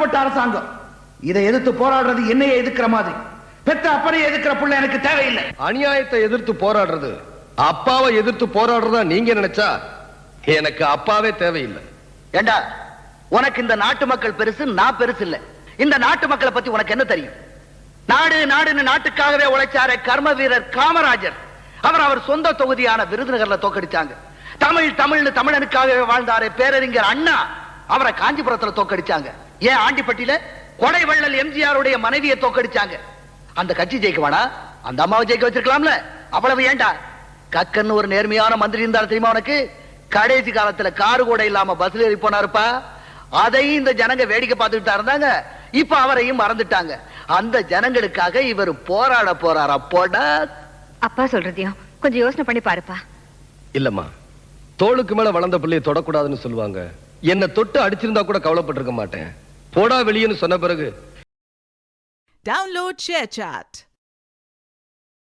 அப்பாற்பட்ட அரசாங்கம். இதை எதிர்த்து போராடுறது என்னையே எதிர்க்கிற மாதிரி. பெத்த அப்பனையே எதிர்க்கிற புள்ள எனக்கு தேவையில்லை. அநியாயத்தை எதிர்த்து போராடுறது அப்பாவை எதிர்த்து போராடுறதா நீங்க நினைச்சா எனக்கு அப்பாவே தேவையில்லை. ஏண்டா, உனக்கு இந்த நாட்டு மக்கள் பெருசு, நான் பெருசு இல்ல. இந்த நாட்டு மக்களை பத்தி உனக்கு என்ன தெரியும்? நாடு நாடுன்னு நாட்டுக்காகவே உழைச்சாரே கர்ம வீரர் காமராஜர், அவர் சொந்த தொகுதியான விருதுநகர்ல தோக்கடிச்சாங்க. தமிழ் தமிழ்னு தமிழனுக்காகவே வாழ்ந்தாரே பேரறிஞர் அண்ணா, அவரை காஞ்சிபுரத்துல தோக்கடிச்சாங்க. ஏன் ஆண்டிப்பட்டியில கொடை வள்ளல் எம்ஜிஆருடைய மனைவியை தோக்கடிச்சாங்க. அந்த கட்சி ஜெயிக்குவானா? அந்த அம்மாவை ஜெயிக்க வச்சிருக்கலாம்ல. அவ்வளவு ஏண்டா? கக்கன்னு ஒரு நேர்மையான மந்திரி இருந்தாலும் தெரியுமா உனக்கு? கடைசி காலத்துல காரு கூட இல்லாம பஸ்ல ஏறி போனாருப்பா. அதையும் இந்த ஜனங்க வேடிக்கை பார்த்துக்கிட்டா இருந்தாங்க. இப்ப அவரையும் மறந்துட்டாங்க. அந்த ஜனங்களுக்காக இவர் போராட போறாரா? போடா. அப்பா சொல்றதையும் கொஞ்சம் யோசனை பண்ணி பாருப்பா. இல்லம்மா, தோளுக்கு மேல வளர்ந்த பிள்ளையை தொடக்கூடாதுன்னு சொல்லுவாங்க. என்ன தொட்டு அடிச்சிருந்தா கூட கவலைப்பட்டிருக்க மாட்டேன். போடா வெளியேன்னு சொன்ன பிறகு Download ShareChat.